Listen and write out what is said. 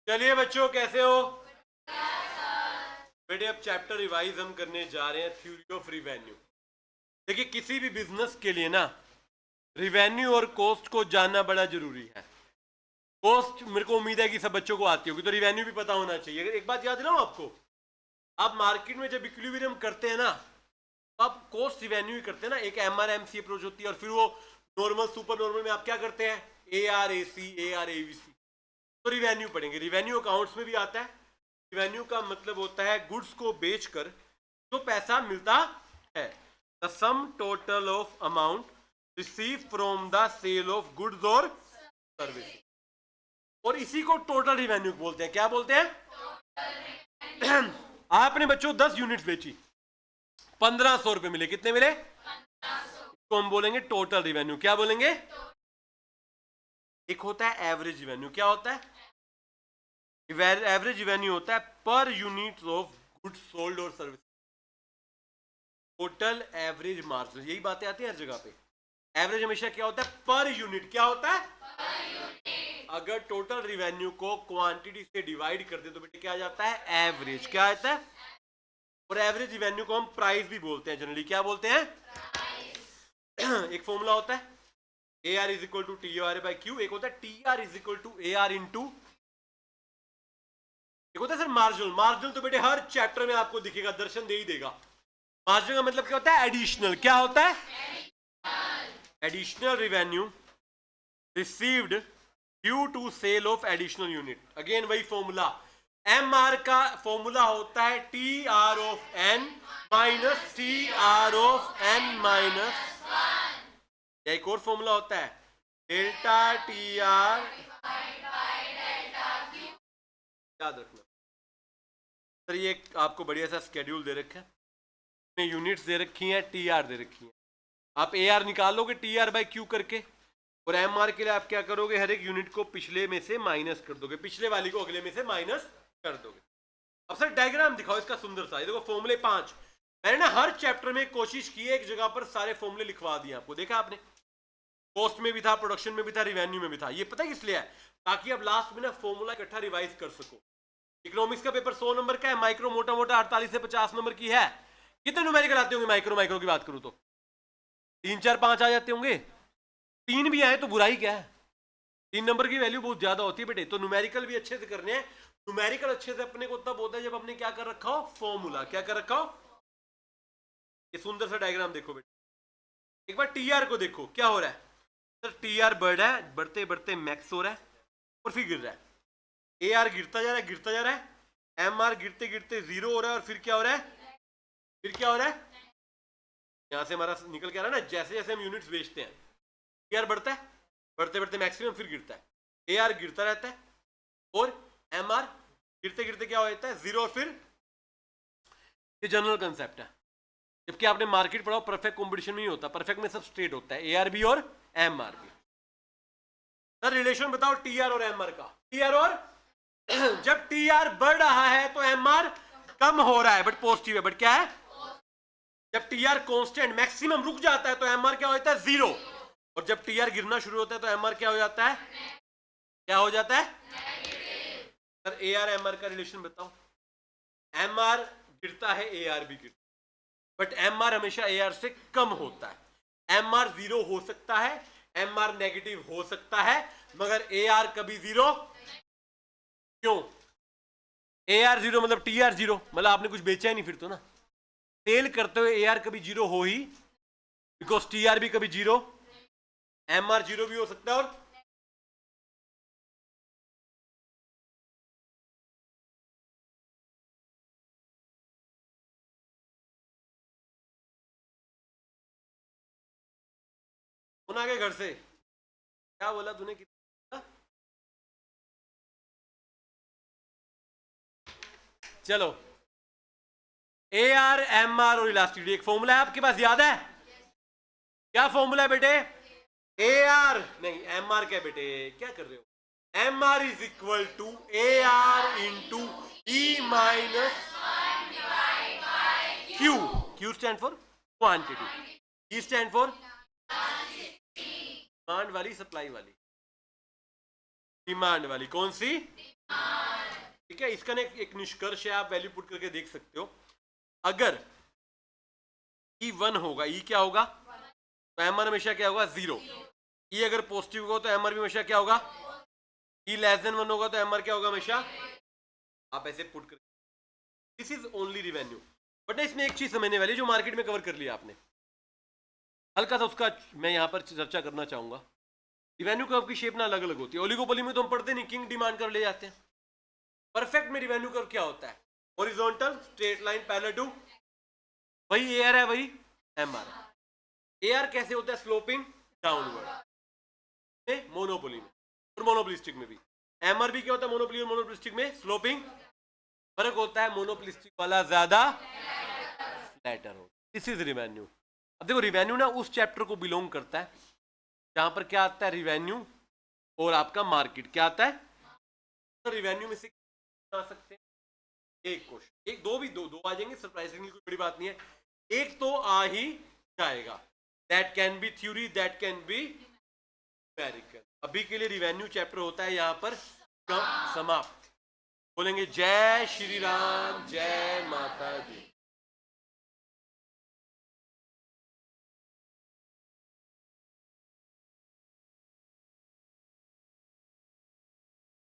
चलिए बच्चों, कैसे हो बेटे? अब चैप्टर रिवाइज हम करने जा रहे हैं, थ्योरी ऑफ रिवेन्यू। देखिए, किसी भी बिजनेस के लिए ना रिवेन्यू और कॉस्ट को जानना बड़ा जरूरी है। कॉस्ट मेरे को उम्मीद है कि सब बच्चों को आती होगी, तो रिवेन्यू भी पता होना चाहिए। अगर एक बात याद दिलाऊं आपको, आप मार्केट में जब इक्विलिब्रियम करते हैं ना, तो आप कॉस्ट रिवेन्यू ही करते हैं ना। एक MRMC अप्रोच होती है, और फिर वो नॉर्मल सुपर नॉर्मल में आप क्या करते हैं? ARAC, ARAVC। तो रिवेन्यू पढ़ेंगे। रिवेन्यू अकाउंट्स में भी आता है। रिवेन्यू का मतलब होता है गुड्स को बेचकर जो पैसा मिलता है, the sum total of amount receive from the sale of goods और सर्विस। और इसी को टोटल रिवेन्यू बोलते हैं। क्या बोलते हैं? आपने बच्चों 10 यूनिट्स बेची, 1500 रुपए मिले। कितने मिले? तो हम बोलेंगे टोटल रिवेन्यू। क्या बोलेंगे? एक होता है एवरेज रिवेन्यू। क्या होता है? एवरेज रिवेन्यू होता है per unit of goods sold और सर्विस। टोटल एवरेज मार्जिन, यही बातें आती है हर जगह पे। एवरेज हमेशा क्या होता है? Per unit. क्या होता है? अगर टोटल रिवेन्यू को क्वांटिटी से डिवाइड कर दे तो बेटे क्या आ जाता है? एवरेज। क्या आता है? और एवरेज रिवेन्यू को हम प्राइस भी बोलते हैं जनरली। क्या बोलते हैं? एक फॉर्मूला होता है AR is equal to TR/Q। एक होता है TR is equal to AR into, एक होता है सर मार्जिनल। मार्जिनल तो बेटे हर चैप्टर में आपको दिखेगा, दर्शन दे ही देगा। मार्जिन का मतलब क्या होता है? एडिशनल। क्या होता है? Additional revenue received due to sale of additional unit. Again वही फॉर्मूला। MR का फॉर्मूला होता है TR of N minus TR of N minus, या एक और फॉर्मूला होता है डेल्टा TR। याद रखना सर, ये आपको बढ़िया सा स्केड्यूल दे रखा है, यूनिट्स दे रखी हैं, TR दे रखी हैं। आप AR निकालोगे TR/Q करके, और MR के लिए आप क्या करोगे? हर एक यूनिट को पिछले में से माइनस कर दोगे, पिछले वाली को अगले में से माइनस कर दोगे। अब सर डायग्राम दिखाओ इसका सुंदर सा। ये देखो फॉर्मूले 5। मैंने ना हर चैप्टर में कोशिश की है एक जगह पर सारे फॉर्मूले लिखवा दिए आपको। देखा आपने? कॉस्ट में भी था, प्रोडक्शन में भी था, रिवेन्यू में भी था। ये पता है किस लिए है? ताकि अब लास्ट में ना फॉर्मूला इकट्ठा रिवाइज कर सको। इकोनॉमिक्स का पेपर 100 नंबर का है, माइक्रो मोटा मोटा 48 से 50 नंबर की है। कितने न्यूमेरिकल आते होंगे माइक्रो की बात करूं तो? 3 4 5 आ जाते होंगे। 3 भी आए तो बुराई क्या है? 3 नंबर की वैल्यू बहुत ज्यादा होती है बेटे। तो न्यूमेरिकल भी अच्छे से करने हैं। न्यूमेरिकल अच्छे से अपने को तब होता है जब अपने क्या कर रखा हो? फॉर्मूला। क्या कर रखा हो? ये सुंदर सा डायग्राम देखो बेटे। एक बार TR को देखो, क्या हो रहा है सर? TR बढ़ रहा है, बढ़ते बढ़ते मैक्स हो रहा है और फिर गिर रहा है। AR गिरता जा रहा है, गिरता जा रहा है। MR गिरते गिरते 0 हो रहा है, और फिर क्या हो रहा है? फिर क्या हो रहा है? यहां से हमारा निकल के आ रहा है ना, जैसे जैसे हम यूनिट्स बेचते हैं TR बढ़ता है, बढ़ते बढ़ते मैक्सिमम, फिर गिरता है। AR गिरता रहता है, और MR गिरते गिरते क्या हो जाता है? 0। और फिर ये जनरल कंसेप्ट है। जबकि आपने मार्केट पढ़ाओ, परफेक्ट कॉम्पिटिशन में नहीं होता, परफेक्ट में सब स्ट्रेट होता है, AR भी और MR भी। सर रिलेशन बताओ TR और MR का। TR और जब TR बढ़ रहा है तो MR कम हो रहा है, बट पॉजिटिव है। बट क्या है? जब TR कांस्टेंट मैक्सिमम रुक जाता है तो MR क्या हो जाता है? 0। और जब TR गिरना शुरू होता है तो MR क्या हो जाता है? क्या हो जाता है? सर AR MR का रिलेशन बताओ। MR गिरता है, AR भी गिरता है, बट MR हमेशा AR से कम होता है। MR 0 हो सकता है, MR नेगेटिव हो सकता है, मगर AR कभी 0। क्यों? AR 0 मतलब TR 0, मतलब आपने कुछ बेचा ही नहीं फिर तो ना। सेल करते हुए AR कभी 0 हो ही, बिकॉज TR भी कभी 0, MR 0 भी हो सकता है। और कौन आ गए घर से? क्या बोला तूने? कितना? चलो, AR MR और इलास्टिसिटी एक फॉर्मूला है आपके पास, याद है? क्या फॉर्मूला है बेटे? AR नहीं, MR क्या बेटे? क्या कर रहे हो? MR is equal to AR into E minus Q। Q stand for quantity, E stand for demand वाली, सप्लाई वाली। डिमांड वाली। कौन सी? ठीक है, इसका ना एक निष्कर्ष है, आप वैल्यू पुट करके देख सकते हो। अगर ई 1 होगा, ई क्या होगा? तो एमआर हमेशा क्या होगा? 0। ई अगर पॉजिटिव होगा तो एमआर भी हमेशा क्या होगा? ई लेस देन 1 होगा तो एमआर क्या होगा? हमेशा। आप ऐसे पुट कर, this is only revenue. But ना इसमें एक चीज समझने वाली जो मार्केट में कवर कर लिया आपने, हल्का सा उसका मैं यहां पर चर्चा करना चाहूंगा। रिवेन्यू कर्व की शेप ना अलग अलग होती है। ओलिगोपोली में तो हम पढ़ते नहीं, किंग डिमांड कर्व ले जाते हैं। परफेक्ट में रिवेन्यू कर्व क्या होता है? Horizontal straight line parallel to, वही एआर है वही एमआर। एआर कैसे होता है? स्लोपिंग डाउनवर्ड, मोनोपोली में और मोनोपोलिस्टिक में भी। एमआर भी क्या होता है? मोनोपोली और मोनोपोलिस्टिक में स्लोपिंग। फर्क होता है, मोनोपोलिस्टिक वाला ज्यादा फ्लैटर हो। This is revenue. अब देखो रिवेन्यू ना उस चैप्टर को बिलोंग करता है जहां पर क्या आता है? रिवेन्यू और आपका मार्केट क्या आता है? तो रिवेन्यू में से आ सकते हैं एक क्वेश्चन, एक दो भी, दो आ जाएंगे, सरप्राइजिंगली कोई बड़ी बात नहीं है, एक तो आ ही जाएगा। That can be theory, that can be numerical. अभी के लिए रिवेन्यू चैप्टर होता है यहां पर समाप्त। बोलेंगे जय श्री राम, जय माता दी।